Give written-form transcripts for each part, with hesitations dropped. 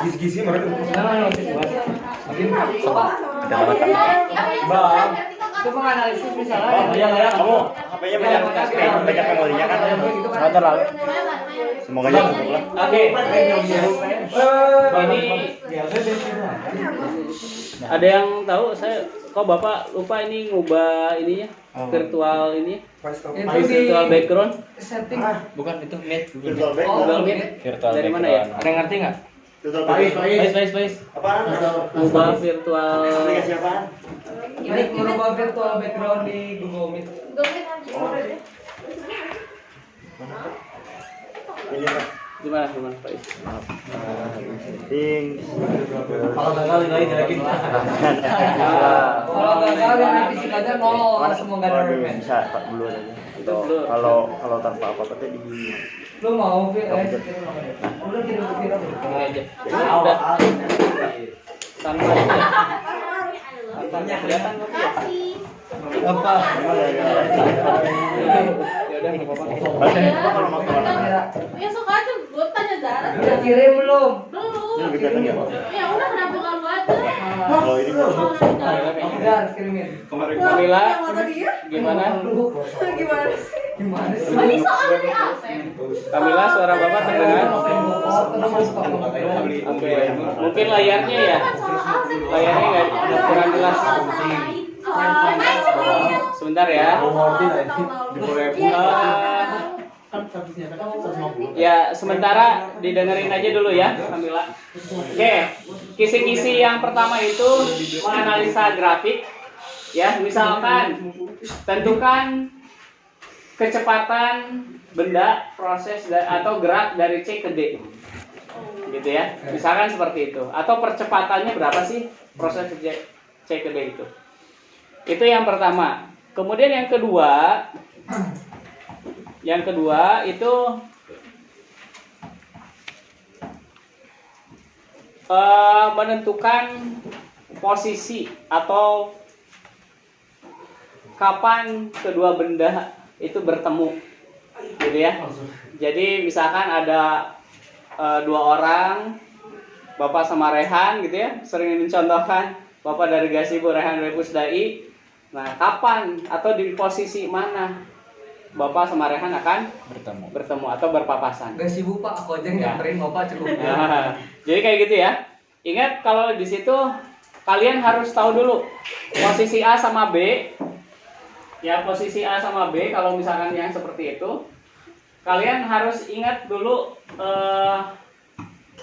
Gizi-gizi mereka itu menganalisis misalnya kamu HP-nya banyak memorinya kan nggak terlalu semoga aja cukup lah. oke ini ada yang tahu saya kok bapak lupa ini ngubah ininya virtual ini virtual background setting Bukan itu Meet. Virtual back. Google Meet Virtual dari mana ya background. ada yang ngerti nggak Virtual back. Pais. Apaan? ngubah virtual Aplikasi apaan? ini merubah virtual background di Google Meet. Ini Pak. gimana Pak Is? Setting. Kalau gagal lagi jelekin. Kalau gagal yang fisik aja nol langsung nggak ada Waduh, remen. bisa Pak dulu aja. Itu dulu. Kalau tanpa apa-apa tadi di Lu mau udah kirim Ini aja udah tanpa ini tanpa kelihatan tapi ya apa? ya udah nggak apa-apa kalau makanan Ya sok aja, gue tanya Zara. Udah kirim belum? ini Belum. lebih kelihatan ya Pak? Ya udah kenapa kamu aja? Kalau ini kan Udah kirimin. Kamila Yang mana dia? gimana Gimana sih? Gimana sih? Oh, ini soalnya di Asep. Kamila suara bapak terdengar Oh, oke mungkin layarnya ya layarnya nggak kurang jelas sebentar ya ya sementara didengerin aja dulu ya Kamila. Oke, kisi-kisi yang pertama itu menganalisa grafik. Ya, misalkan tentukan kecepatan benda proses atau gerak dari C ke D. Gitu ya. Misalkan seperti itu. Atau percepatannya berapa sih proses C ke D itu. Itu yang pertama. Kemudian yang kedua itu menentukan posisi atau kapan kedua benda itu bertemu, gitu ya. Jadi misalkan ada dua orang, Bapak sama Rehan, gitu ya, sering mencontohkan Bapak dari Gasibu, Rehan dari Pusdai. Nah, kapan atau di posisi mana Bapak sama Rehan akan bertemu atau berpapasan? Gak sibuk Pak, aku aja nyamperin Bapak cukup. Nah, jadi kayak gitu ya. Ingat kalau di situ kalian harus tahu dulu posisi A sama B. Ya, posisi A sama B kalau misalkan yang seperti itu, kalian harus ingat dulu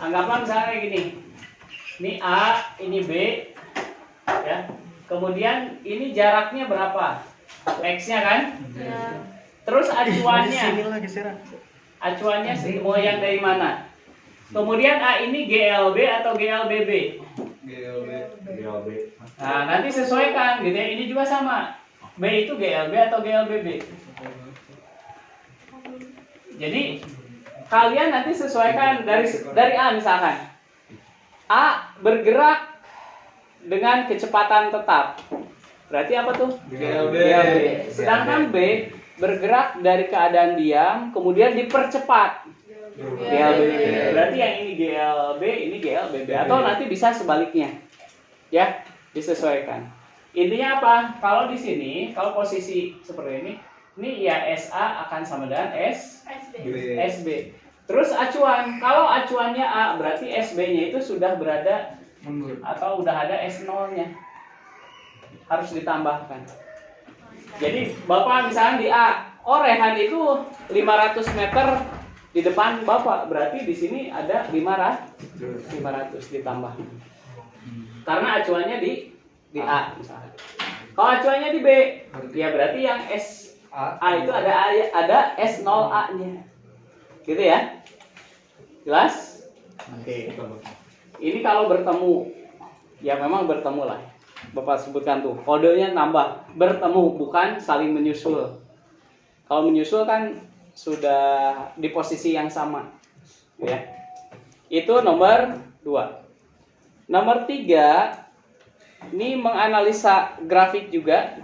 anggapan misalnya kayak gini. Ini A, ini B, ya. Kemudian ini jaraknya berapa? X-nya kan? Ya. Terus acuannya mau yang dari mana? Kemudian A ini GLB atau GLBB? GLB. Nah, nanti sesuaikan gitu ya. Ini juga sama. B itu GLB atau GLBB? Jadi kalian nanti sesuaikan dari A misalkan. A bergerak dengan kecepatan tetap. Berarti apa tuh? GLB. Sedangkan B bergerak dari keadaan diam kemudian dipercepat. GLB. Berarti yang ini GLB, ini GLBB atau nanti bisa sebaliknya. Ya, disesuaikan. Intinya apa? Kalau di sini, kalau posisi seperti ini ya SA akan sama dengan SB. Terus acuan, kalau acuannya A, berarti SB-nya itu sudah berada Mundur. atau udah ada S0-nya. Harus ditambahkan. Jadi Bapak misalnya di A, Rehan itu 500 meter di depan Bapak, berarti di sini ada 500 ditambah. Karena acuannya di A misalnya. Kalau acuannya di B, ya berarti yang A itu ada S0A-nya. Gitu ya. Jelas? Oke. Ini kalau bertemu, ya memang bertemu lah. Bapak sebutkan tuh, kodenya nambah bertemu, bukan saling menyusul. Kalau menyusul kan sudah di posisi yang sama, ya. Itu nomor 2. Nomor 3, ini menganalisa grafik juga,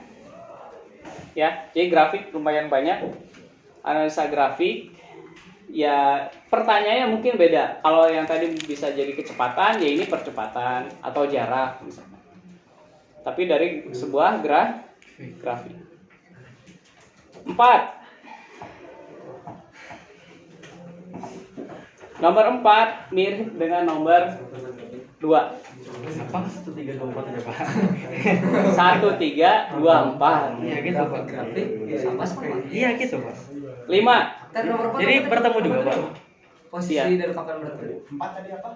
ya. Jadi grafik lumayan banyak, analisa grafik. ya pertanyaannya mungkin beda. Kalau yang tadi bisa jadi kecepatan, ya ini percepatan atau jarak misalnya. Tapi dari sebuah grafik. 4. Nomor 4 mirip dengan nomor 2. Apa? 1, 3, 2, 4 aja, Pak. 1, 3, 2, 4. Iya gitu, Pak. grafik sama. Iya gitu, Pak. 5. Dan nomor 4 Jadi bertemu juga, Pak. posisi Iya. dari pakan bertemu. 4 tadi apa?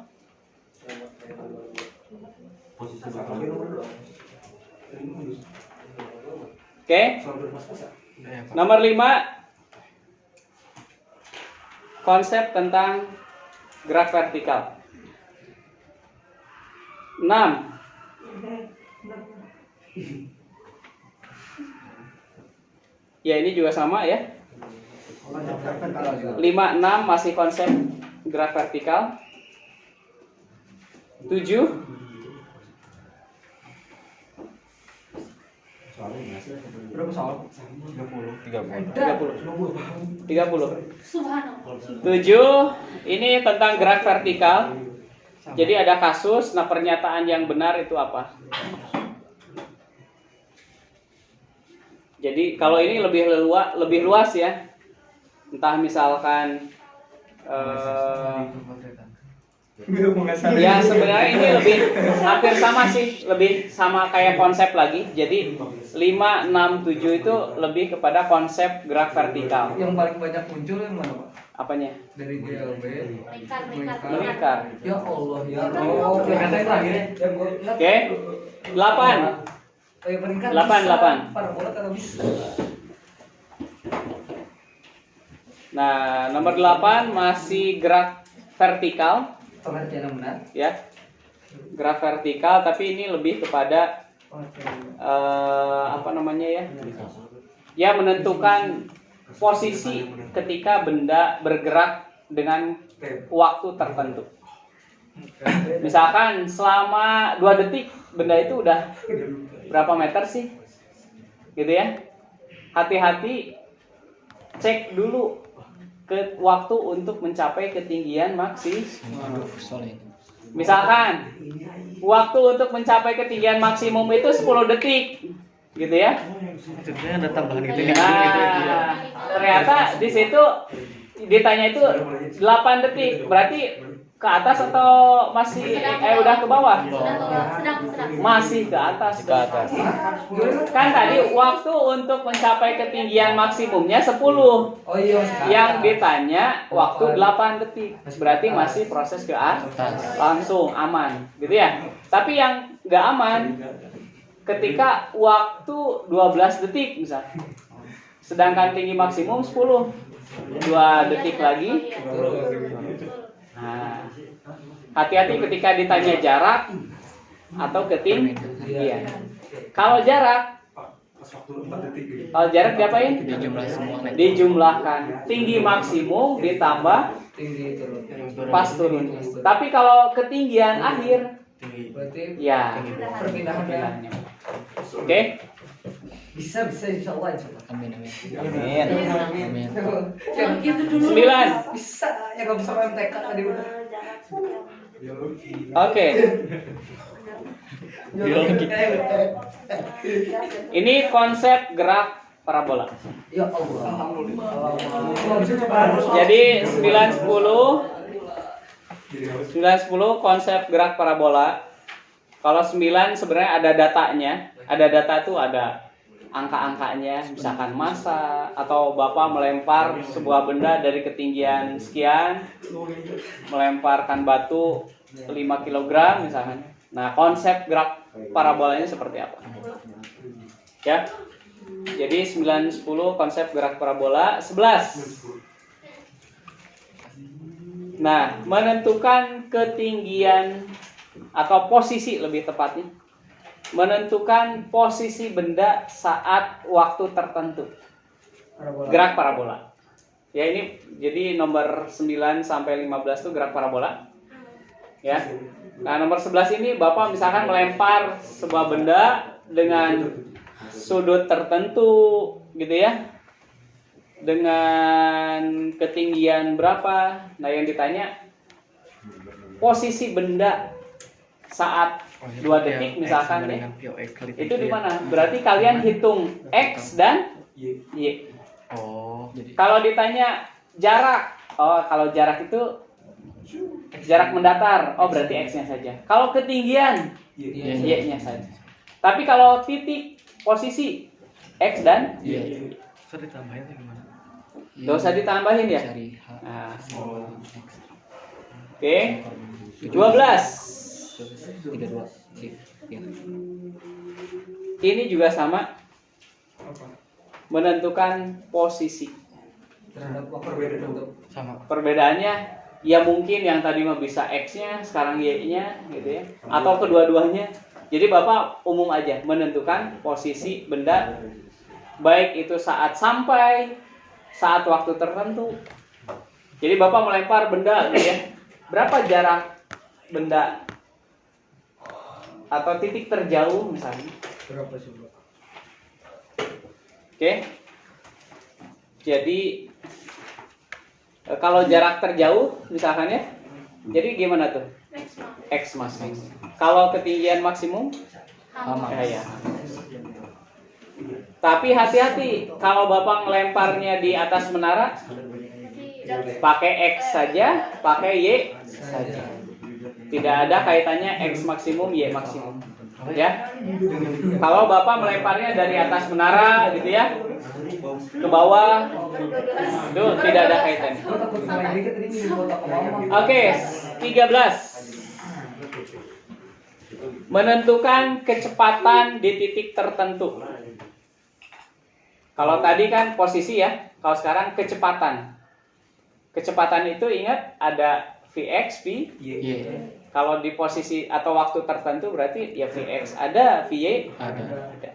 Posisi belakang. Oke. Nomor 5. Konsep tentang gerak vertikal. 6. Ya ini juga sama ya. 5, 6 masih konsep gerak vertikal. 7. Berapa soal? 30. Subhanallah. 7. Ini tentang gerak vertikal. Jadi ada kasus. Nah, pernyataan yang benar itu apa? Jadi kalau ini lebih luas ya. Entah misalkan ya sebenarnya ini lebih hampir sama sih, lebih sama kayak konsep lagi. Jadi 5, 6, 7 itu lebih kepada konsep gerak vertikal. Yang paling banyak muncul yang mana, Pak? Apanya? Dari GLB. Melingkar. Ya Allah, ya Allah. Kata yang terakhir ya. Oke. 8. Peringkat 8. Parabola kalau bisa. Nah, nomor 8 masih gerak vertikal Pengertian yang benar. ya. Gerak vertikal tapi ini lebih kepada apa namanya ya? Ya menentukan posisi ketika benda bergerak dengan waktu tertentu. Misalkan selama 2 detik benda itu udah berapa meter sih? Gitu ya. Hati-hati cek dulu ke waktu untuk mencapai ketinggian maksimal. Misalkan waktu untuk mencapai ketinggian maksimum itu 10 detik. Gitu ya. Maksudnya ada tambahan gitu ya. Nah, ternyata di situ ditanya itu 8 detik. Berarti ke atas atau masih udah ke bawah? Sedang. Masih ke atas. Kan tadi waktu untuk mencapai ketinggian maksimumnya 10. Oh iya. Yang ditanya waktu 8 detik. Berarti masih proses ke atas. Langsung aman, gitu ya. Tapi yang nggak aman ketika waktu 12 detik misal. Sedangkan tinggi maksimum 10. 2 detik lagi. Nah, hati-hati ketika ditanya jarak atau ketinggian. Kalau jarak diapain? Dijumlahkan. Tinggi maksimum ditambah Tinggi turun. pas turun. Tapi kalau ketinggian akhir, Berarti ya perpindahannya. Oke. Bisa insya Allah. Amin. Gitu dulu. 9. Bisa ya kalau bisa MTK tadi udah. Oke. Ini konsep gerak parabola. Ya Allah. Jadi 9-10 konsep gerak parabola. Kalau 9 sebenarnya ada datanya. Ada data itu ada angka-angkanya, misalkan massa atau Bapak melempar sebuah benda dari ketinggian sekian, melemparkan batu 5 kg misalkan. Nah, konsep gerak parabolanya seperti apa? Ya. Jadi 9-10 konsep gerak parabola. 11. Nah, menentukan ketinggian atau posisi lebih tepatnya. Menentukan posisi benda saat waktu tertentu. Gerak parabola. Ya ini jadi nomor 9 sampai 15 itu gerak parabola. Ya. Nah, nomor 11 ini Bapak misalkan melempar sebuah benda dengan sudut tertentu gitu ya. dengan ketinggian berapa? Nah, yang ditanya posisi benda saat 2 detik misalkan ya. Itu di mana? Berarti kalian hitung X dan Y. Oh, jadi Kalau ditanya jarak, oh kalau jarak itu jarak mendatar, oh berarti X-nya saja. Kalau ketinggian, Y-nya saja. Tapi kalau titik, posisi X dan Y. bisa ditambahin atau gimana? Gak usah ditambahin ya. Cari H. Nah, Oh, oke. 12. 32. Sip. Ya. Ini juga sama. Menentukan posisi. Terhadap perbedaan bentuk. Sama. Perbedaannya ya mungkin yang tadi mah bisa X-nya, sekarang Y-nya gitu ya. Atau kedua-duanya. Jadi Bapak umum aja menentukan posisi benda baik itu saat sampai, saat waktu tertentu. Jadi Bapak melempar benda gitu ya. Berapa jarak benda atau titik terjauh misalnya. Berapa sih, Bro? Oke. Jadi kalau jarak terjauh misalkan ya. Jadi gimana tuh? X mas. Kalau ketinggian maksimum ya. Tapi hati-hati kalau Bapak melemparnya di atas menara pakai X saja, pakai Y saja. Tidak ada kaitannya X maksimum Y maksimum. Ya. Kalau Bapak melemparnya dari atas menara gitu ya ke bawah, itu tidak ada kaitannya. Gua takut main dikit ini di kotak ke mama. Oke, 13. Menentukan kecepatan di titik tertentu. Kalau tadi kan posisi ya, kalau sekarang kecepatan. Kecepatan itu ingat ada Vx, Vy. Kalau di posisi atau waktu tertentu berarti ya Vx ada, Vy Ada. ada.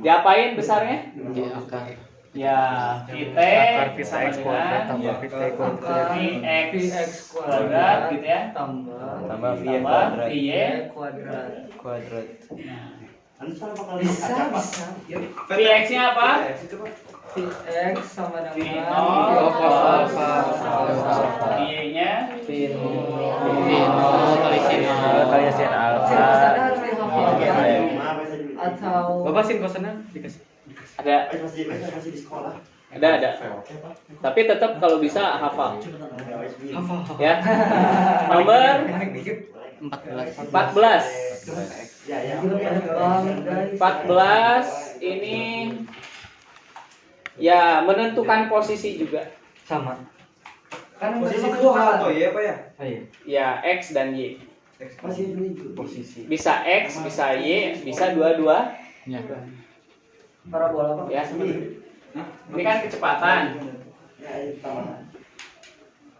Diapain besarnya? Y akar. Ya, Vt Akar vita X kuadrat sama tambah vita kuadrat. Vx kuadrat gitu ya. Tambah Y Tambah Vy kuadrat. kuadrat. Bisa. Vx-nya apa? Vx sama V0 dengan plus Y-nya V0 kali sin Kalian sin alfa. harus dihafal atau Bapak sin kosannya dikasih. ada. Tapi tetap kalau bisa hafal. Ya. Nomor 14. 14 ini ya menentukan posisi juga. Sama. kan Posisi sama itu H kecepatan. atau Y apa ya? Oh, iya. Ya X dan Y. Posisi. Bisa X, bisa Y, bisa dua-duanya. Parabola apa? Ya seperti ini kan kecepatan.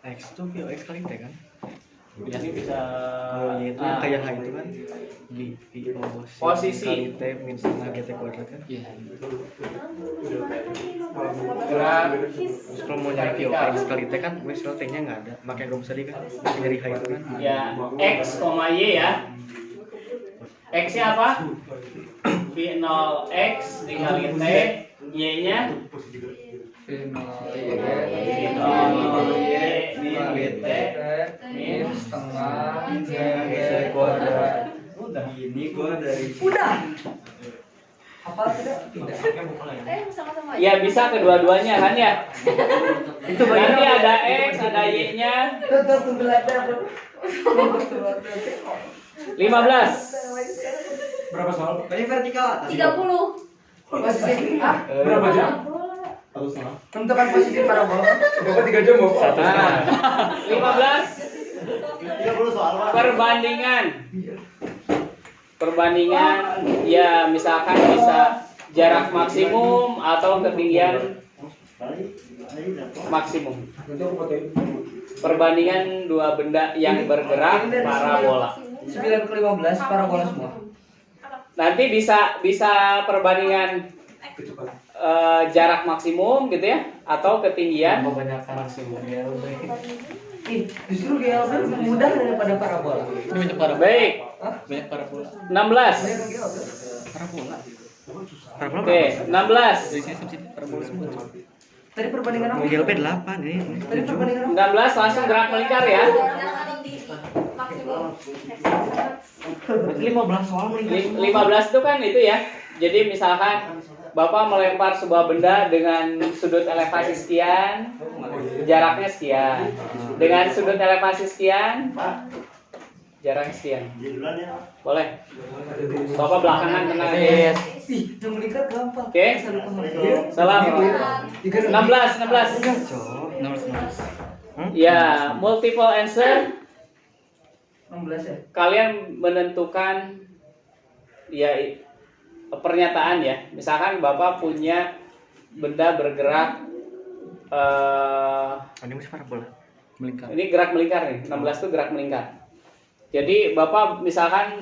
X itu VOX kali T kan? Jadi bisa Kalau Y itu yang kayak H itu kan VO Posisi. kali T min setengah GT kuadrat kan? Iya. gerak. Terus kalau mau nyari VOX kali T kan wes T-nya nggak ada. Makanya rumus tadi kan nyari H itu kan. Ya X, Y ya. X-nya apa? V0X dikali T, Y-nya V0Y dikali T min setengah G kuadrat. Ini gua dari Udah. Hafal tidak? Tidak. Sama-sama. Ya bisa kedua-duanya kan ya. Itu Nanti ada X, ada Y-nya. Tuh belajar. 15. berapa soal? Ini vertikal atas. 30. Posisi A. Berapa jam? Tentukan posisi parabola. Berapa 3 jam, Bapak? Nah, 15 30 soal, Pak. perbandingan ya misalkan bisa jarak maksimum atau ketinggian maksimum. Perbandingan dua benda yang bergerak parabola. 9 ke 15 parabola semua. Nanti bisa perbandingan jarak maksimum gitu ya atau ketinggian maksimum. Ih, justru GLB lebih mudah daripada parabola. Ini banyak parabola. Baik, Hah? Banyak parabola. 16. Parabola. Parabola Oke, 16. Dari sini sampai sini parabola semua. Tadi perbandingan apa? GLP 8 ini. Tadi perbandingan apa? 16 langsung gerak melingkar ya. Berarti 15 soal meningkat. 15 itu kan itu ya. Jadi misalkan Bapak melempar sebuah benda dengan sudut elevasi sekian, jaraknya sekian. Dengan sudut elevasi sekian, jaraknya sekian. Boleh. Bapak belakangan kena. Yes. Ih, yang meningkat gampang. Oke. Salam. 16. Cok, 16. Ya, multiple answer. 16 ya. Kalian menentukan ya pernyataan ya. Misalkan Bapak punya benda bergerak Ini masih parabola. Melingkar. ini gerak melingkar nih. 16 itu gerak melingkar. Jadi Bapak misalkan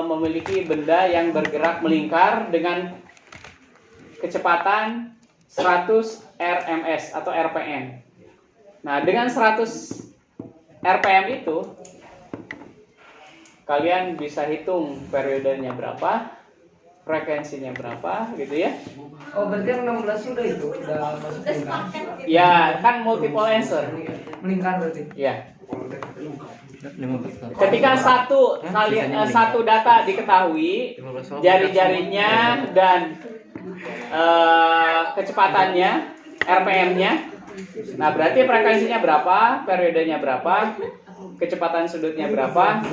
memiliki benda yang bergerak melingkar dengan kecepatan 100 RMS atau RPM. Nah, dengan 100 RPM itu kalian bisa hitung periodenya berapa, frekuensinya berapa gitu ya. Oh, berarti yang 16 sudah itu udah masuk lingkar. Ya, kan multiple answer. Melingkar berarti. Ya. 15. Ketika satu data diketahui, 15 soal. jari-jarinya dan kecepatannya, RPM-nya. Nah, berarti frekuensinya berapa, periodenya berapa, kecepatan sudutnya berapa,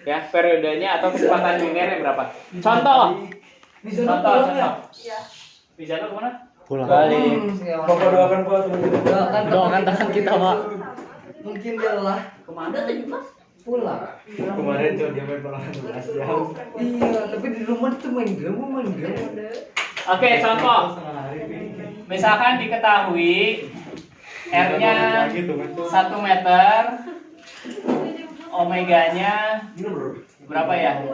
ya, periodenya atau kecepatan linearnya berapa. Contoh. Contoh. Bisa kemana? Pulang. Bapak doakan Pak teman-teman. Doakan tangan kita, Pak. Mungkin dia lelah Kemana? pulang. Kemarin tuh dia main bola 11 jam. Iya, tapi di rumah tuh main game. Oke, contoh. Misalkan diketahui R-nya 1 meter, omeganya berapa ya?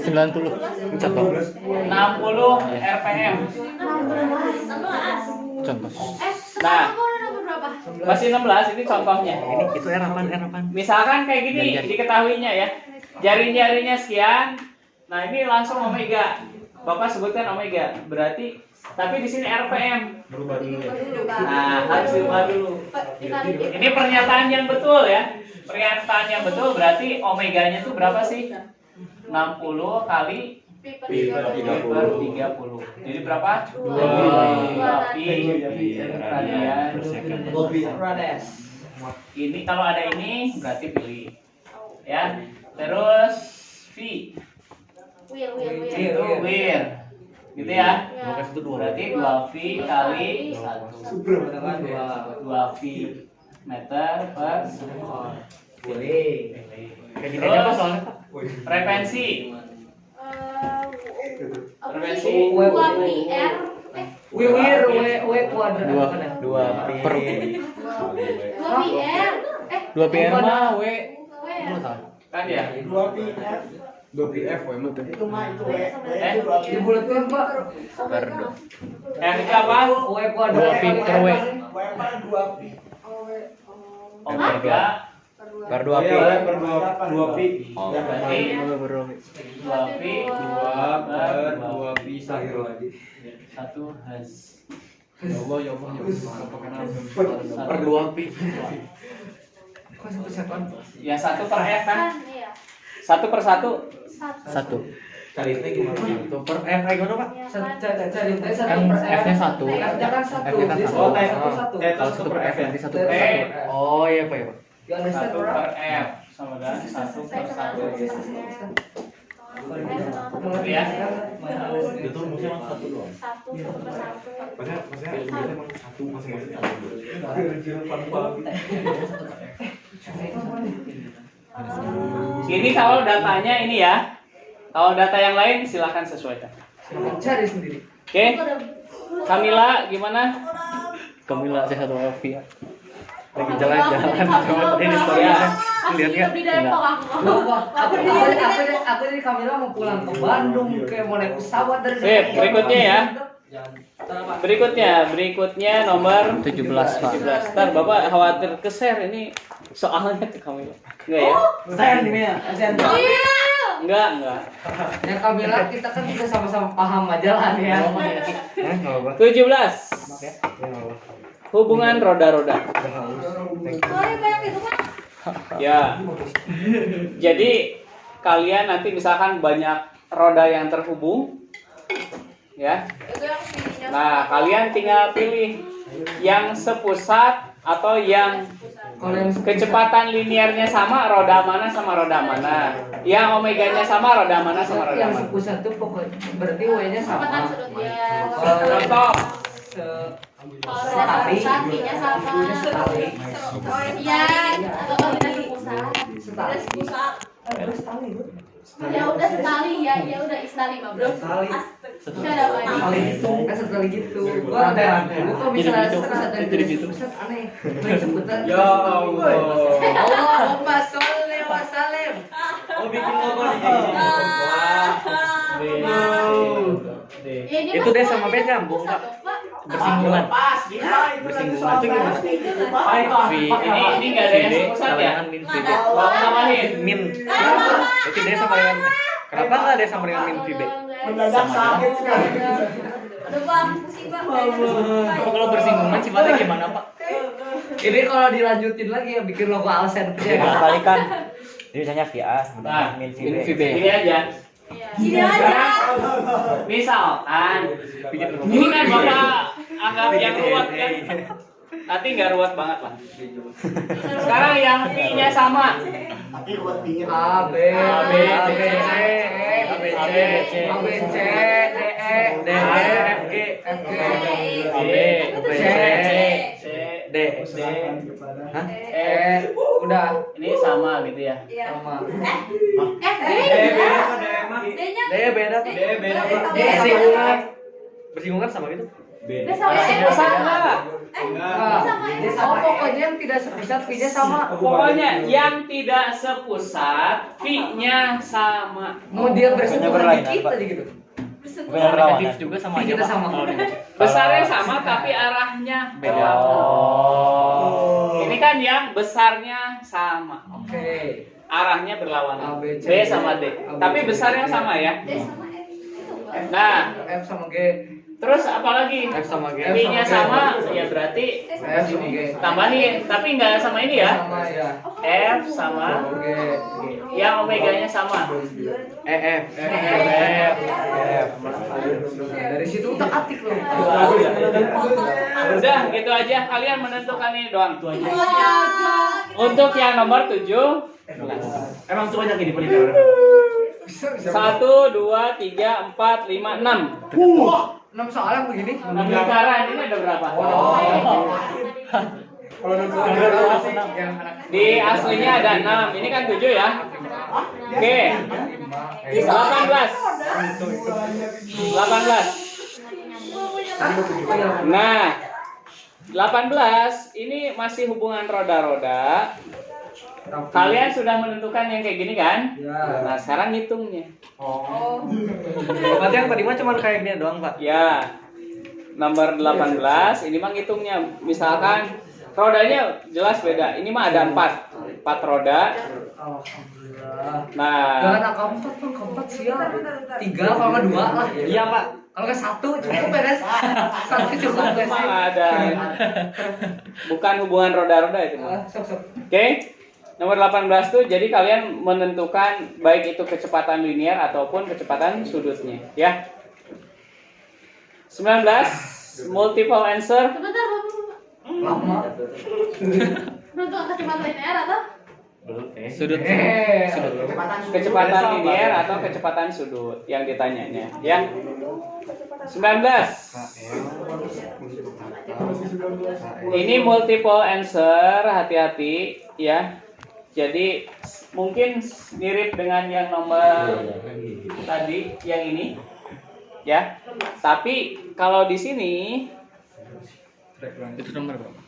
90. Contoh. 60 RPM. Contoh. Nah, masih 16 ini contohnya. Ini itu R8. Misalkan kayak gini diketahuinya ya. Jari-jarinya sekian. Nah, ini langsung omega. Bapak sebutkan omega. Berarti tapi di sini RPM. Nah, harus diubah dulu. Ini pernyataan yang betul ya. Pernyataan yang betul berarti omeganya itu berapa sih? 60 kali pi per 30. Jadi berapa? 2 pi radian. Ini kalau ada ini berarti pilih. Ya. Terus V itu wir. Gitu ya. Berarti 2 V kali 1. 2 V meter per sekon. Boleh. Kayak gini aja Pak soalnya, Pak. Frekuensi. Frekuensi Wiwir W kuadrat. 2 per 2 PR mah W. Kan ya? 2 PF emang tuh. Dibuletin, Pak. Per R itu apa? W kuadrat. 2 pi per W. Omega Per 2 pi. Per 2 pi. Oh, berarti 2 pi. 2 per 2 pi sahir lagi. 1 has. Ya Allah. Per 2 pi. Kok satu sekon? Ya 1 per F kan? 1 per 1. 1. Cari teh gimana? Tuh per F kayak gimana, Pak? Cari teh Kan 1 per F. F-nya 1. F-nya kan 1. F-nya kan Jadi 1. semua Oh, satu. Kalau 1 per F nanti 1 per T. 1. Oh, iya, Pak, ya, Pak. You understand, 1 bro? per F sama dengan 1 per 1. Gitu ya. Itu mungkin emang 1 doang. Maksudnya emang 1 masing-masing. Ini kalau datanya ini ya. Kalau data yang lain silahkan sesuaikan. Cari sendiri. Oke. Camilla gimana? Kamila sehat walafiat. Lagi jalan-jalan sama tadi di story ya. Lihatnya enggak. Aku dari kamera mau pulang ke Bandung kayak mau naik pesawat dari Sip, berikutnya ya. Berikutnya nomor 17, Pak. 17. Ntar Bapak khawatir ke share ini soalnya ke Camilla. Enggak ya? Sen ini ya, sen. Enggak. Ya Kamila kita kan juga sama-sama paham aja lah ya. Enggak apa-apa. 17. Maaf ya. Enggak apa-apa. Hubungan roda-roda. Udah haus. Soalnya banyak itu mah. Ya. Jadi kalian nanti misalkan banyak roda yang terhubung, ya. Itu yang pilihnya. Nah, kalian tinggal pilih yang sepusat atau yang Kalau yang kecepatan linearnya sama, roda mana sama roda mana. Yang omeganya sama, roda mana sama roda yang mana. sepusat tuh pokoknya berarti W-nya Kecepatan sama. sudut ya. Contoh, Kalau roda pusat, V-nya sama. Sekali. Iya, atau kalau kita sepusat. Sekali. Ya udah sekali ya, udah istali mah bro. Sekali. Sudah apa Sekali ini? gitu. Kan sekali gitu. Gua ada. Gua kok bisa sepusat dan Jadi gitu. sepusat aneh. Main sebutan. ya Allah. Allahumma sholli wa sallim. Oh bikin logo nih kayak gini. Ya, ini Itu mah deh sama semuanya B nyambung, sepusat, Pak. Pak. Bersinggungan. Bersinggungan itu gimana? Ini nggak ada yang sepusat ya? Dengan min VB. Mau tambahin? Min. Berarti D sama dengan kenapa nggak ada sama dengan min VB? Mendadak sakit sekali. Aduh bang, pusing bang. Kalau bersinggungan sifatnya gimana, Pak? Ini kalau dilanjutin lagi ya bikin logo Alsen Jadi ya. kebalikan. Jadi misalnya VA Nah, sama min Min VB. VB. Ini aja. Gini aja. Misalkan, ini kan bapak anggap yang ruwet kan? Nanti nggak ruwet banget lah. Sekarang yang V-nya sama. A B A, B, C A, B, C, D E D, F, G, F G B, C, C, D. Hah? E udah Ini sama gitu ya. sama. F, D. D-nya D beda tuh. Bersinggungan. Bersinggungan sama gitu. D sama E. Sepusat nggak? Oh pokoknya yang tidak sepusat V-nya sama. Pokoknya yang tidak sepusat, V-nya sama. Mau dia bersinggungan berlainan, dikit Pak. aja gitu. Bukan yang berlawanan. Negatif juga sama aja, Kita Pak. sama. Kalau negatif. Besarnya sama tapi arahnya beda. Oh. Ini kan yang besarnya sama, Oke. arahnya berlawanan. A, B, C, B sama D. A, B, Tapi C, besarnya D. sama ya. D sama F. Itu enggak. Nah, F sama G. terus apa lagi? F sama G. V-nya sama, ya berarti F sama G. tambahin. Tapi nggak sama ini ya. Sama ya. F sama G. yang omeganya sama. E, F. Dari situ udah atik loh. Udah gitu aja. Kalian menentukan ini doang. Untuk yang nomor 7, Emang tuh banyak ini pernikahan. 1, 2, 3, 4, 5, 6. 6 soalnya begini. 6 lingkaran ini ada berapa? Di aslinya ada 6. Ini kan 7 ya. Oke. 18. Nah, 18 ini masih hubungan roda-roda. Kalian sudah menentukan yang kayak gini kan? Ya. Nah, sekarang hitungnya. Berarti yang tadi mah cuma kayak gini doang, Pak. Ya, nomor 18 ini mah ngitungnya. Misalkan rodanya jelas beda. Ini mah ada 4 roda. Alhamdulillah. Nah, Jangan angka 4 kan keempat siap. 3 kalau nggak 2 lah. Iya, Pak. Kalau nggak 1 cukup beres. 1 cukup beres. mah ada. Bukan hubungan roda-roda itu mah. Sok. Oke. Nomor 18 tuh jadi kalian menentukan baik itu kecepatan linear ataupun kecepatan sudutnya, ya. 19 multiple answer. Sebentar, Bapak. Lama. Untuk kecepatan linear atau? Sudut. Kecepatan linear atau kecepatan sudut yang ditanyanya, ya. 19. Ini multiple answer, hati-hati ya. Jadi mungkin mirip dengan yang nomor tadi, yang ini, ya. Tapi kalau di sini, Itu nomor berapa?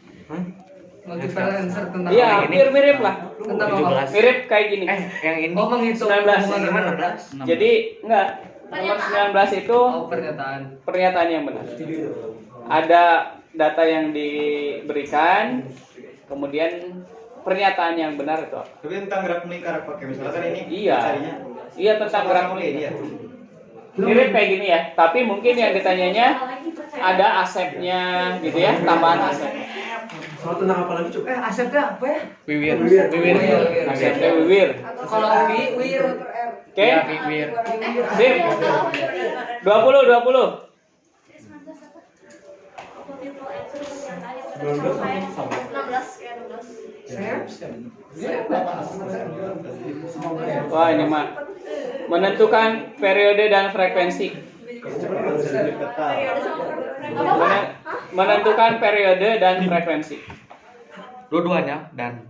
Multiple answer tentang ya apa? hampir mirip lah, Tentang apa? mirip kayak gini. Yang ini Oh menghitung 19. hubungan gimana? roda. Jadi enggak, nomor 19 itu Oh pernyataan. pernyataan yang benar. Ada data yang diberikan, kemudian pernyataan yang benar itu apa? Tapi tentang gerak melingkar pakai misalkan ini Iya. carinya Iya, tentang gerak melingkar. Mirip kayak gini ya, tapi mungkin yang ditanyanya ada asepnya gitu ya, tambahan asep. Soal tentang apa lagi coba? Asepnya apa ya? Wiwir. Asepnya wiwir. Kalau wir. Oke. Ya, wiwir. Sip. 20. Wah, ini mah menentukan periode dan frekuensi. Menentukan periode dan frekuensi. Dua-duanya dan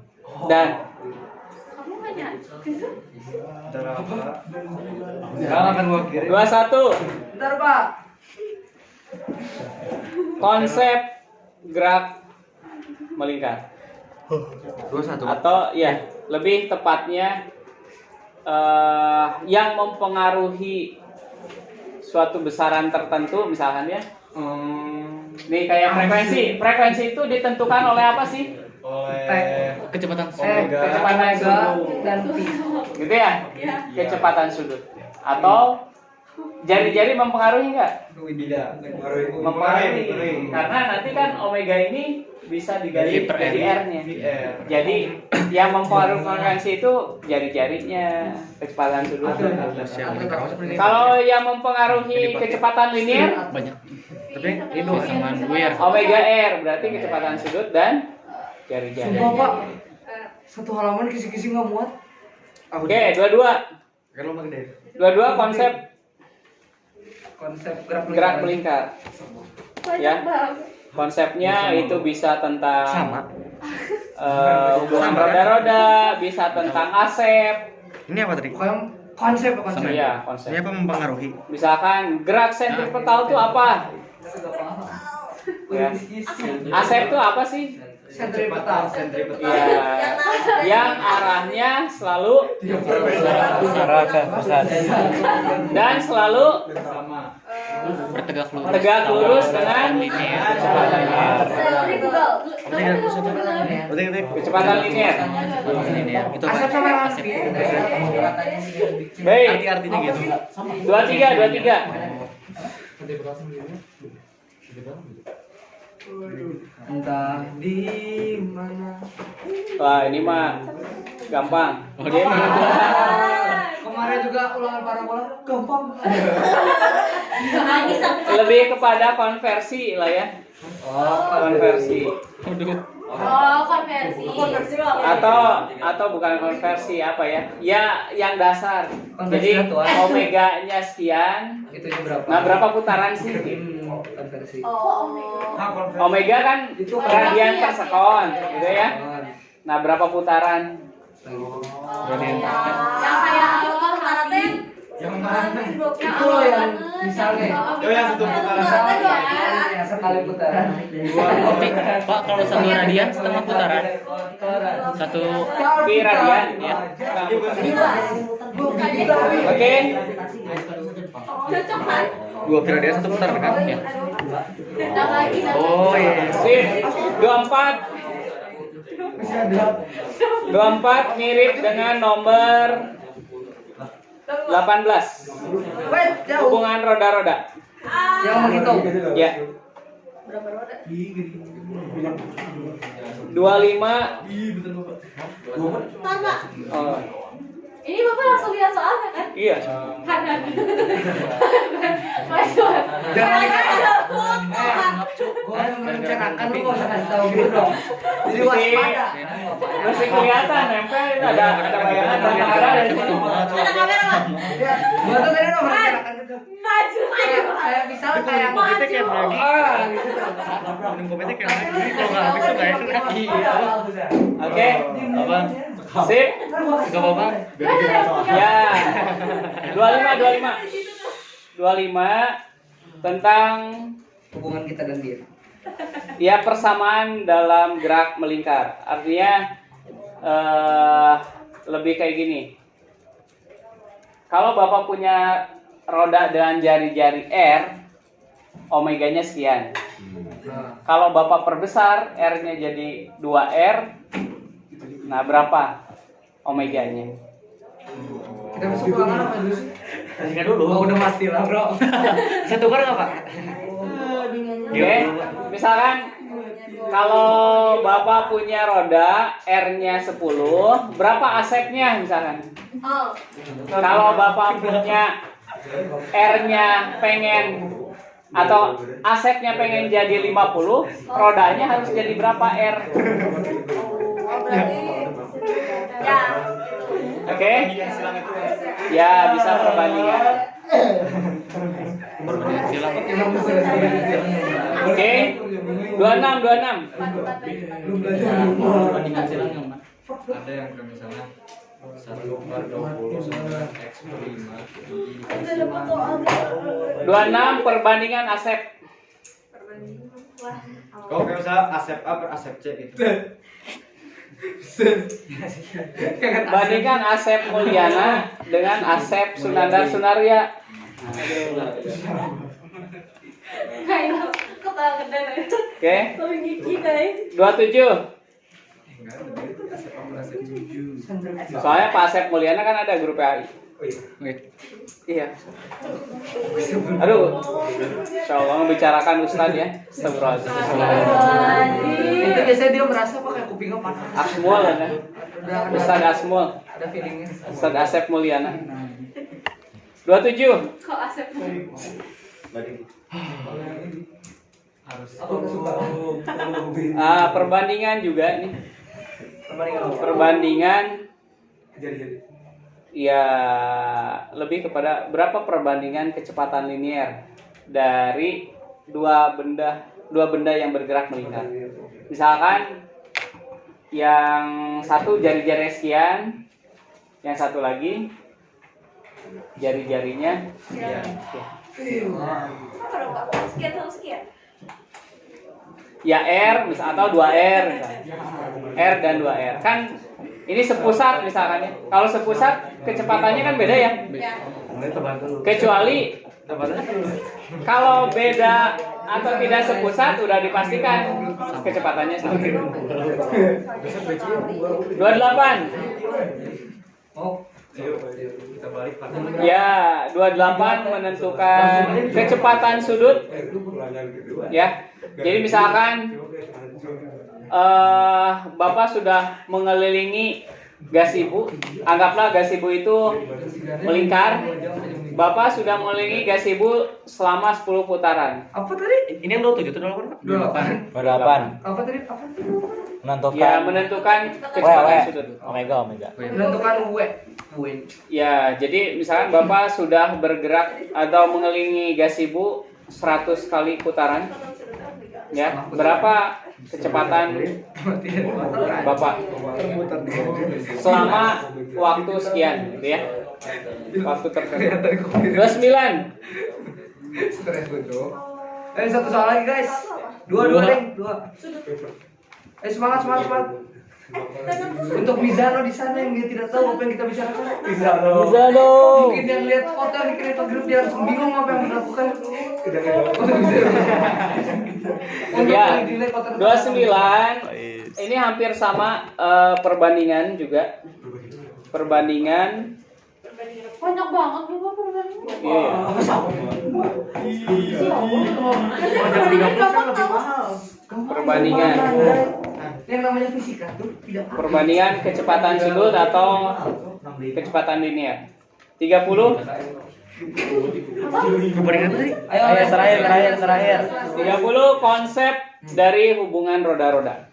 jangan akan gua kira. 21. Bentar, Pak. Konsep gerak melingkar. 21. Atau ya, lebih tepatnya yang mempengaruhi suatu besaran tertentu, misalkan ya. Nih kayak frekuensi itu ditentukan oleh apa sih? Kecepatan Kecepatan sudut. dan pi. Gitu ya? Kecepatan sudut. Atau jari-jari mempengaruhi nggak? Mempengaruhi. Karena nanti kan omega ini bisa digali jadi R-nya. Jadi yang mempengaruhi frekuensi itu jari-jarinya, kecepatan sudut. Kalau yang mempengaruhi kecepatan linear, banyak. Tapi itu sama wir. omega R berarti kecepatan sudut dan jari-jari. Sumpah, Pak. Satu halaman kisi-kisi nggak muat. Oke, 22. Kalau mah gede. 22 konsep Konsep gerak melingkar. Ya. Konsepnya itu bisa tentang Sama. hubungan roda-roda, bisa tentang asep. Ini apa tadi? Pokoknya konsep. Iya, konsep. Ini apa mempengaruhi? Misalkan gerak sentripetal itu apa? Ya. Asep itu apa sih? Sentripetal. Ya, yang arahnya selalu Arah ke pusat. dan selalu Tegak lurus dengan kecepatan linear. Itu Asep sama yang asep. Baik, Artinya gitu. 23. Entah di mana. Wah, ini mah gampang. Kemarin juga ulangan parabola gampang. Lebih kepada konversi lah ya. Konversi. Konversi. Atau bukan konversi, apa ya? Ya yang dasar. Konversi Jadi satuan. omega-nya sekian. Itu berapa? Nah, berapa putaran sih? Konversi. Omega kan radian per sekon, gitu ya. Nah, berapa putaran? Yang kayak Yang mana? Itu loh yang misalnya. yang satu putaran. Ya, sekali putaran. Pak, kalau satu radian setengah putaran. Satu Pi radian ya. Oke. dua pi radian satu putaran kan? Ya. Oh iya. Sip. 24 mirip dengan nomor 18. Wait, jauh. Hubungan roda-roda. Yang menghitung. Ya. Berapa roda? 25. Tanda. Oh, Ini Bapak langsung lihat soalnya kan? iya. Kanan. Masuk. Jangan ada foto kan? Gua merencanakan lu nggak usah kasih tahu gitu dong. Jadi waspada. Mesti kelihatan nempel itu ada bayangan dan ada di situ. Ada kamera Pak? Ya, gua tuh tadi udah merencanakan gitu. Maju. Kayak misal kayak Maju. gitu. Minum kopinya kayak lagi. Kalau nggak habis tuh nggak enak. Oke. Apa? Sip. Gak apa-apa. Ya. 25 tentang Hubungan kita dan dia. ya persamaan dalam gerak melingkar. Artinya lebih kayak gini. Kalau Bapak punya roda dengan jari-jari R, omeganya sekian. Kalau Bapak perbesar, R-nya jadi 2R. Nah, berapa omeganya? Kita besok pulangan apa dulu sih? Kasihkan dulu. Oh, udah mati lah, Bro. Saya tukar nggak Pak? Oke, misalkan kalau Bapak punya roda R-nya 10, berapa asepnya misalkan? Oh. Kalau Bapak punya R-nya pengen atau asepnya pengen jadi 50, rodanya harus jadi berapa R? Oh, berarti ya. Oke? Ya, bisa perbandingan. Silang. Oke? 26. Perbandingan silang yang mana? Ada yang kayak misalnya 1/29 26 perbandingan asep. Kau kayak misalnya asep A per asep C gitu. Bandingkan Asep Mulyana dengan Asep Sunandar Sunaria. Kayak kepala gede. Oke? Tapi gigi kayak. 27. Soalnya Pak Asep Mulyana kan ada grup PAI. Iya. Aduh. Insyaallah membicarakan Ustadz ya. Astagfirullahaladzim. Itu biasanya dia merasa pakai kupingnya panas. Asmul ya. Ustadz Asmul. Ada feelingnya. Ustadz Asep Mulyana. 27. Kok Asep? Perbandingan juga nih. Perbandingan ya lebih kepada berapa perbandingan kecepatan linear dari dua benda yang bergerak melingkar. Misalkan yang satu jari-jari sekian, yang satu lagi jari-jarinya Ya. Apa dong, Pak? Sekian sama sekian. ya R atau 2R misalnya. R dan 2R kan ini sepusat misalkan ya. Kalau sepusat kecepatannya kan beda ya. Ya. Kecuali kalau beda atau tidak sepusat udah dipastikan kecepatannya sama. 28. Oh, Ya, 28 menentukan kecepatan sudut. Ya. Jadi misalkan Bapak sudah mengelilingi gazebo, anggaplah gazebo itu melingkar. Bapak sudah mengelilingi gazebo selama 10 putaran. apa tadi? Ini yang 27 atau 28? 28. Apa tadi? Apa tadi? Menentukan. Ya, menentukan kecepatan sudut. Omega. Menentukan W. Ya, jadi misalkan Bapak sudah bergerak atau mengelilingi gazebo 100 kali putaran. Ya, berapa kecepatan Bapak selama waktu sekian gitu ya. Waktu tertentu. 29. Stres betul. Satu soal lagi guys. Dua. Semangat. Untuk Mizano di sana yang dia tidak tahu apa yang kita bicarakan. Mizano. Mungkin yang lihat foto yang dikirim ke grup dia langsung bingung apa yang dilakukan. Ya, 29 ini hampir sama perbandingan juga. Perbandingan Banyak banget juga perbandingan. iya. Perbandingan Yang namanya fisika tuh tidak perbandingan kecepatan sudut atau kecepatan linear. 30. Perbandingan apa sih? Ayo terakhir. 30 konsep dari hubungan roda-roda.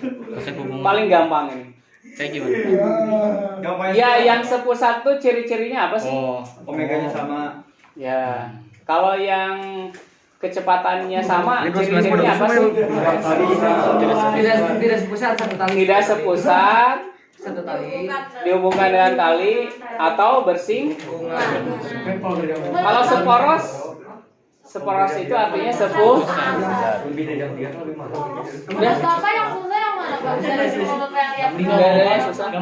Konsep hubungan. Paling gampang ini. Kayak gimana? Ya, yang sepusat tuh ciri-cirinya apa sih? Oh, Omeganya sama. Ya, kalau yang kecepatannya sama, ciri-cirinya apa sih? tidak sepusat satu tali. Tidak sepusat, Satu tali. dihubungkan dengan tali atau Kalau seporos itu artinya sepuh. Udah Bapak yang susah yang mana, Pak? Dari semua Bapak yang lihat. Nggak ada yang susah. Oh,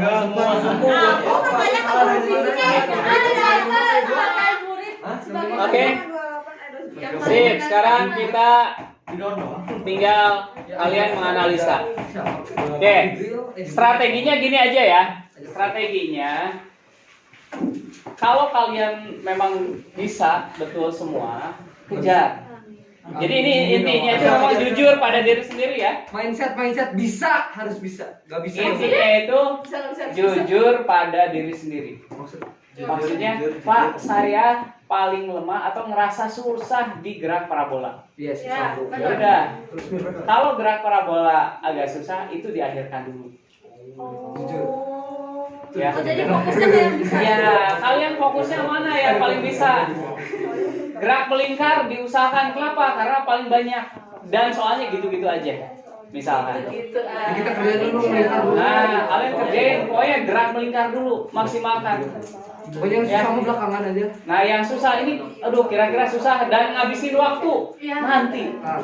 makanya kalau fisiknya ada kayak murid. Oke. Sip, sekarang kita tinggal kalian menganalisa. Oke, strateginya gini aja ya. Strateginya kalau kalian memang bisa betul semua, kejar. Jadi ini intinya itu memang jujur pada diri sendiri ya. Mindset bisa, harus bisa. Gak bisa. Intinya itu jujur pada diri sendiri. Maksudnya, Pak, saya paling lemah atau ngerasa susah di gerak parabola. Yes, Ya, satu. benar. Udah. Kalau gerak parabola agak susah, itu diakhirkan dulu. Jujur. Ya. Oh, jadi fokusnya ke yang bisa. Ya, kalian fokusnya mana yang paling bisa? Gerak melingkar diusahakan, kenapa? Karena paling banyak. Dan soalnya gitu-gitu aja. Misalkan. Gitu Kita kerja dulu, melingkar dulu. Nah, kalian kerjain, pokoknya gerak melingkar dulu, maksimalkan. Pokoknya yang susah belakangan aja. Nah, yang susah ini, aduh kira-kira susah dan ngabisin waktu Iya. nanti. Nah,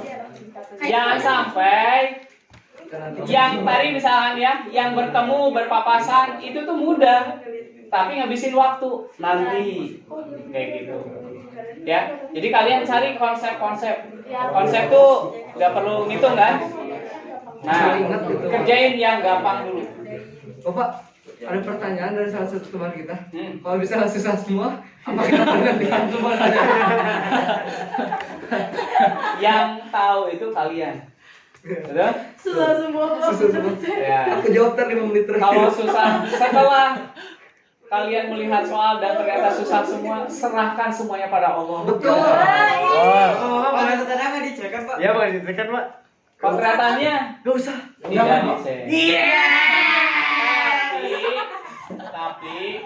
Jangan sampai yang tadi misalkan ya, yang bertemu berpapasan itu tuh mudah, tapi ngabisin waktu nanti kayak gitu. Ya, jadi kalian cari konsep-konsep. Konsep tuh nggak perlu ngitung kan? Nah, kerjain yang gampang dulu. Oh Pak, ada pertanyaan dari salah satu teman kita. Hmm. Kalau bisa susah semua, apa kita gantikan semua saja? Yang tahu itu kalian. Betul? Susah semua. Ya. Aku jawab ntar 5 menit terus. Kalau susah, setelah kalian melihat soal dan ternyata susah semua, serahkan semuanya pada Allah. Betul. Oh, boleh setenangnya dicek kan, Pak? Ya boleh ditekan Pak. Kontratannya Gak usah. tidak dicek. Tapi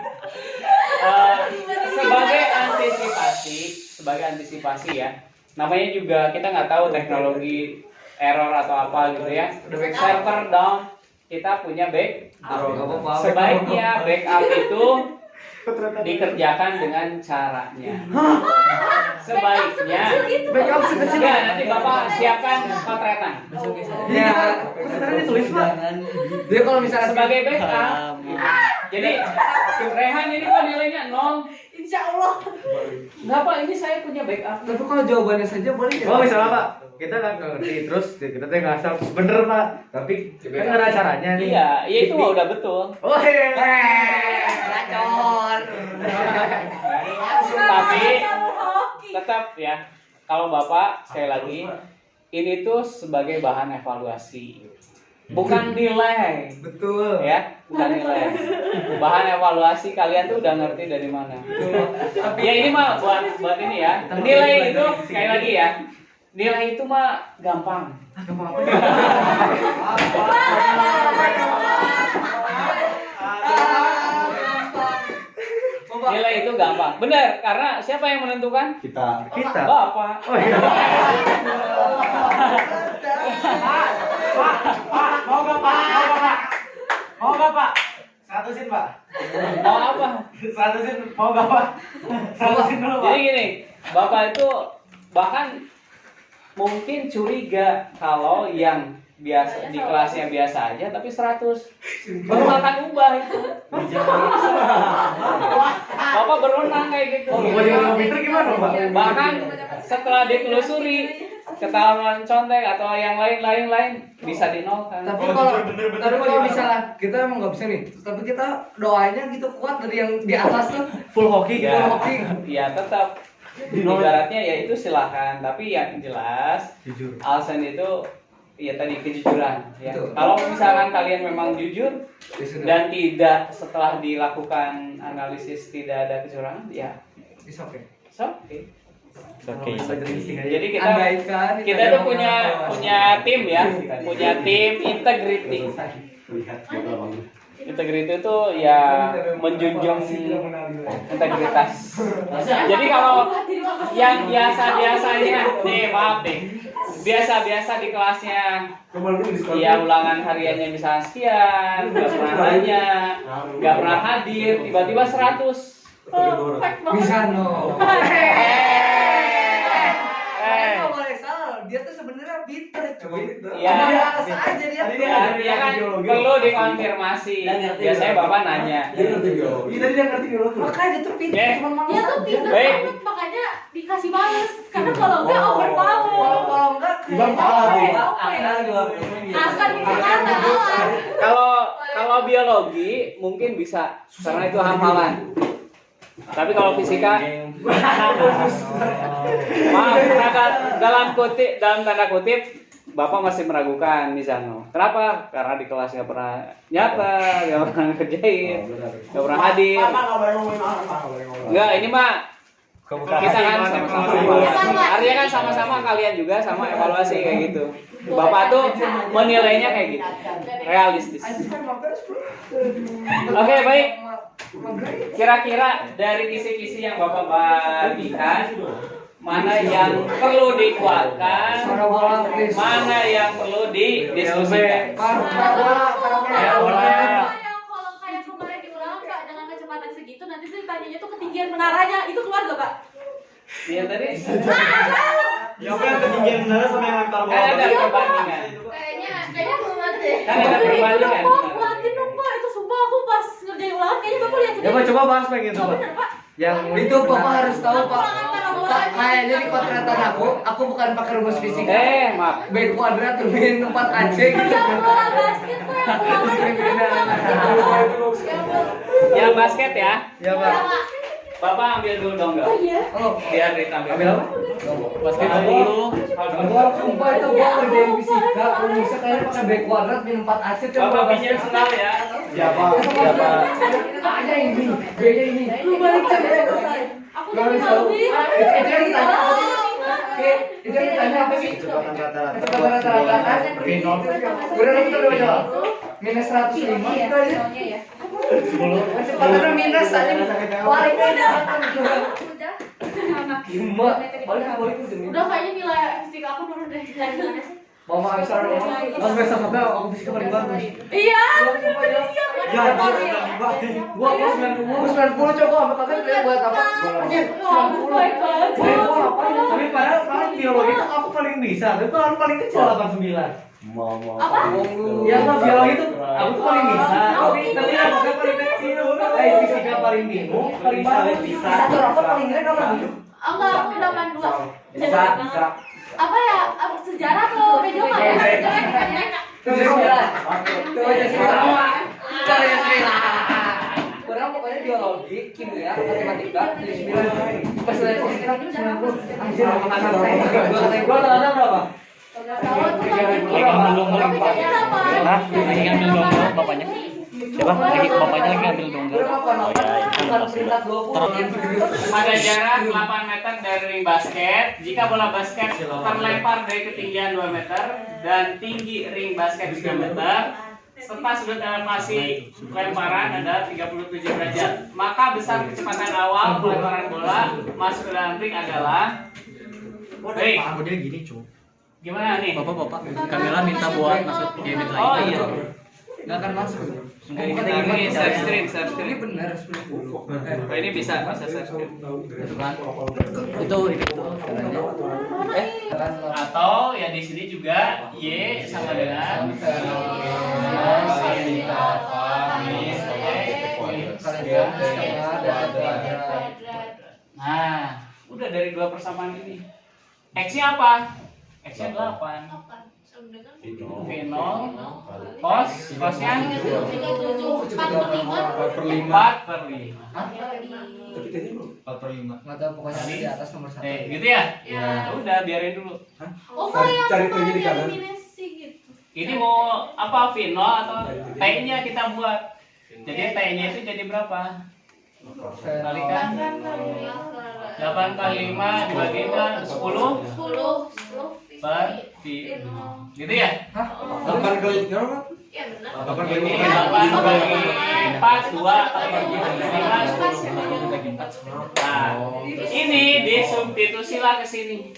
sebagai antisipasi ya. Namanya juga kita nggak tahu teknologi error atau apa gitu ya. Server down, kita punya backup. Sebaiknya backup itu dikerjakan dengan caranya. Sebaiknya Backup sekecil. ya nanti Bapak siapkan kontretan. Ya, tadi ditulis Pak. Dia kalau misalnya Sebagai backup. Jadi Rehan ini kok nilainya 0. Insya Allah. Enggak Pak, ini saya punya backup. tapi kalau jawabannya saja boleh ya? Oh misalnya Pak, kita nggak ngerti terus kita tuh nggak asal bener Pak, tapi kan nggak ada caranya nih. Iya, ya itu mah udah betul. Oh Racon. Tapi tetap ya, kalau Bapak sekali lagi ini tuh sebagai bahan evaluasi. Bukan nilai. Betul. Ya, bukan nilai. Bahan evaluasi kalian tuh udah ngerti dari mana. Ya ini mah buat ini ya. Nilai itu sekali lagi ya. Nilai itu mah gampang. Nilai itu gampang. Benar, karena siapa yang menentukan? Kita. Bapak. Oh iya. Mau gak, Pak? Mau gak, Pak? 100-in, Pak. Mau apa? 100-in, mau gak, Pak? 100-in dulu, Pak. Jadi gini, Bapak itu bahkan mungkin curiga kalau yang biasa di kelasnya biasa aja tapi 100 baru akan ubah itu. Bapak berwenang kayak gitu. Mau jadi pinter gimana Pak? Bahkan setelah ditelusuri ketahuan contek atau yang lain bisa dinolkan. Tapi kalau misalnya kita emang nggak bisa nih, tapi kita doanya gitu kuat dari yang di atas tuh Full hoki gitu. Ya, full hoki. ya tetap ibaratnya ya itu silakan, tapi yang jelas Jujur. alasan itu ya tadi kejujuran ya. Betul. Kalau misalkan kalian memang jujur Ya sudah. dan tidak setelah dilakukan analisis tidak ada kecurangan ya It's okay. oke. Oke. Jadi Andaikan kita tuh punya tim ya, punya tim integrity. Integrity itu ya menjunjung integritas. Jadi kalau yang biasa-biasanya nih maaf nih, biasa-biasa di kelasnya ya ulangan hariannya misalnya sekian, nggak pernah nanya, nggak pernah hadir, tiba-tiba 100. Bisa no. Nggak boleh salah. Dia tuh sebenarnya pinter cuy. Ya. Cuma di atas aja dia. Ya kan perlu dikonfirmasi. Biasanya Bapak nanya. Makanya dia tuh pinter. Eh. Cuma malas Dia tuh aja. pinter Baik. banget, makanya dikasih males. Karena kalau enggak overpower. Kalau enggak Ibang kalah, Bu. Akan dikata Kalau biologi mungkin bisa karena itu hafalan. Tapi kalau fisika, maaf, dalam tanda kutip, Bapak masih meragukan Nizano. Kenapa? Karena di kelas nggak pernah nyata, nggak pernah ngerjain, nggak pernah hadir. Pak, nggak boleh ngomongin orang, Pak. Nggak boleh ngomongin. Enggak, ini mah kita kan sama-sama. Artinya kan sama-sama kalian juga sama evaluasi kayak gitu. Bapak tuh menilainya kayak gitu, realistis. Oke, baik. Kira-kira dari kisi-kisi yang Bapak bagikan, mana yang perlu dikuatkan, mana yang perlu didiskusikan. Kalau kayak kemarin diulang Pak dengan kecepatan segitu nanti tuh ditanyanya tuh ketinggian menaranya itu keluar gak Pak? Iya tadi. Ya apa yang ketinggian benar sama yang lempar bola? Kan ada perbandingan. Kayaknya belum ada. Kan ada perbandingan. Buatin dong Pak, itu sumpah aku pas ngerjain ulangan kayaknya Bapak lihat sendiri. Coba bahas pengen Oh, bener Pak. Yang itu Bapak harus tahu Pak. Kayaknya di kontratan aku bukan pakai rumus fisika. Maaf. B kuadrat lebih 4AC gitu. Yang bola basket Pak, yang bola Yang basket ya. Ya Pak. Bapak ambil dulu dong enggak? Oh iya. Oh, Biar ditampil. ambil apa? Basket dulu. Gua sumpah itu gua kerjain fisika, rumusnya kayaknya pakai B kuadrat min 4AC tuh. Bapak pinjam sendal ya. Siapa? A-nya ini, B-nya ini. Lu balik sampai selesai. Aku udah tahu nih. Itu yang ditanya. Oke, itu yang ditanya apa sih? Kecepatan rata-rata. Kecepatan rata-rata kan? Udah coba. Minus 105 itu aja. 10. Kecepatannya minus aja. Balik aja. Balik Udah kayaknya nilai fisika aku turun deh. Dari mana sih? Mama Aisyah ngomong, "Mas besok aku fisika paling bagus." Iya. Ya, Gua 90 coba sama kakak dia buat apa? Anjir, 90. Tapi padahal biologi itu aku paling bisa, tapi aku paling kecil 89. Apa? Ya enggak biologi itu aku tuh paling bisa, tapi aku paling kecil. Fisika paling bingung, paling bagus. Satu rapor paling keren apa gitu? Enggak, aku 82. Bisa. Apa ya? Sejarah atau media apa? Orang pokoknya biologi, kimia, matematika, jadi 9. Pas lihat sekarang 90. Anjir, gua ada berapa? Lagi ngambil donggel bapaknya. Coba bapaknya lagi ngambil donggel. Pada jarak 8 meter dari ring basket, jika bola basket terlempar dari ketinggian 2 meter dan tinggi ring basket 3 meter, serta sudut elevasi lemparan adalah 37 derajat, maka besar kecepatan awal pelemparan bola masuk ke dalam ring adalah. Baik, Modelnya gini, Cuk. gimana nih? Bapak, Kamila minta buat masuk gamit lagi. Oh iya. Enggak akan masuk. Ini share screen. Ini benar 10. Oh, ini bisa share screen. Itu kan. Itu caranya. Atau ya di sini juga Y sama dengan Nah, udah dari dua persamaan ini. X-nya apa? X-nya 8. V0 cosnya 4/5. 4/5. Enggak tahu pokoknya ada di atas nomor 1. Gitu ya? Ya udah biarin dulu. Oh, kayak Cari apa tujuh di kanan. eliminasi gitu. Ini mau apa V0 atau T-nya kita buat. Jadi T-nya itu jadi berapa? Kalikan 8 kali 5 dibagikan 10 per V. Gitu ya? 8 kali berapa? Iya benar. 8 kali Ini 8 kali 4 2 kali 5 10. Nah, ini disubstitusilah ke sini.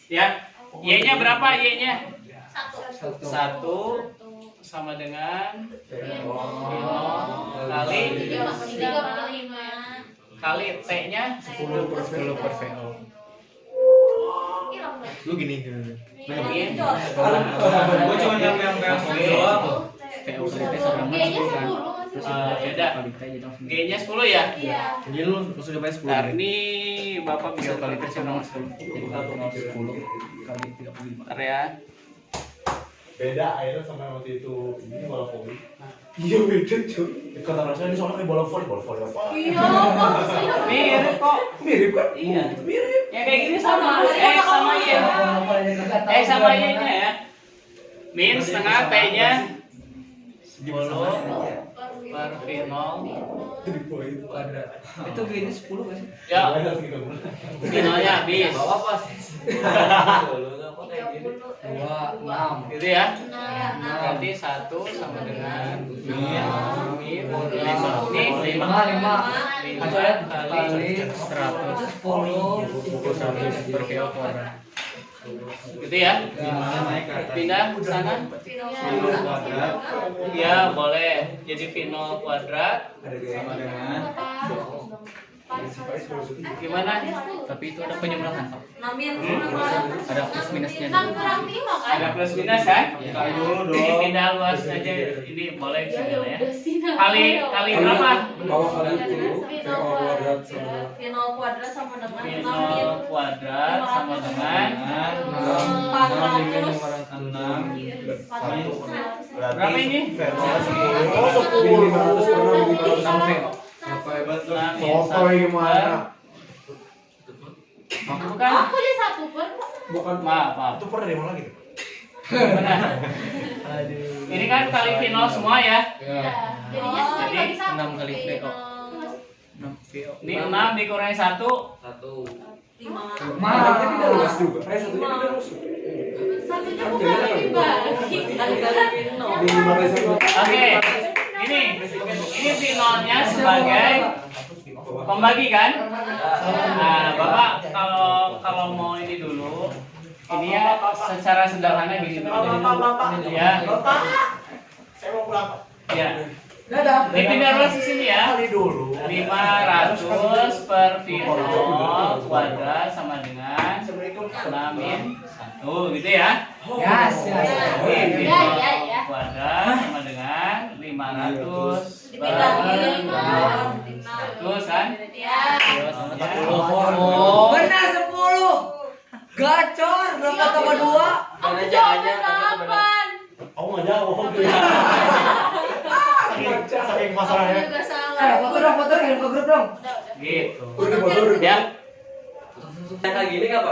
Ya. Y-nya berapa Y-nya? 1 sama dengan kali T-nya 10 per VO. Lu gini. Gua cuma yang doang. VO kali T sama G-nya 10 Beda. G-nya 10 ya? Iya. Jadi lu sudah bayar 10. Nah, ini Bapak bisa kali T kali sama 10. Jadi 10 kali 35. Bentar ya. Beda akhirnya sama waktu itu ini bola voli. Iya beda cuy. Kata rasanya ini soalnya kayak bola voli. Iya, bagus sih. Mirip kok. Mirip kan? Iya. Mirip. Ya kayak gini sama. Sama Y. Sama Y-nya ya. Min setengah P-nya 10 per V0 Itu gini 10 nggak sih? ya V0-nya habis gitu ya. Berarti 1 sama dengan min 5 kali 100 per VO kuadrat gitu ya. Pindah ke sana ya boleh, jadi V0 kuadrat sama dengan gimana? Tapi itu ada penyebelahan Pak. Ada plus minusnya. Ada plus minus kan? Ini pindah luas aja, ini boleh sih ya. Kali berapa? V0 kuadrat sama dengan V0 kuadrat sama dengan 400. berapa ini? Oh 10. 6 V. Soto gimana? Bukan. Aku jadi 1 per. Bukan. Maaf. Itu pernah dari mana lagi? Benar. Ini kan kali V0 semua ya. Jadinya semua Jadi, dibagi 1. 6 kali VO. 6 VO. Ini 6 dikurangi 1 Tapi tidak luas juga. Satunya tidak luas. Satunya bukan dibagi. Oke. Ini V0-nya sebagai pembagi kan? Nah, Bapak kalau mau ini dulu, ini ya secara sederhana gini dulu. Ya. Saya mau pulang, Pak. Ya. Dipindah dulu di sini ya. 500 per V0 kuadrat sama dengan 6 min 1 gitu ya. Yes. Ini Ya. V0 kuadrat sama dengan 500 per terus kan? Ya. Benar 10. Gacor 8,2. Aku jawabnya 8. Aku nggak jawab. Saking Aku masalahnya. juga salah. Foto kirim ke grup dong. Gitu. Udah motor. Ya. Ada ini kan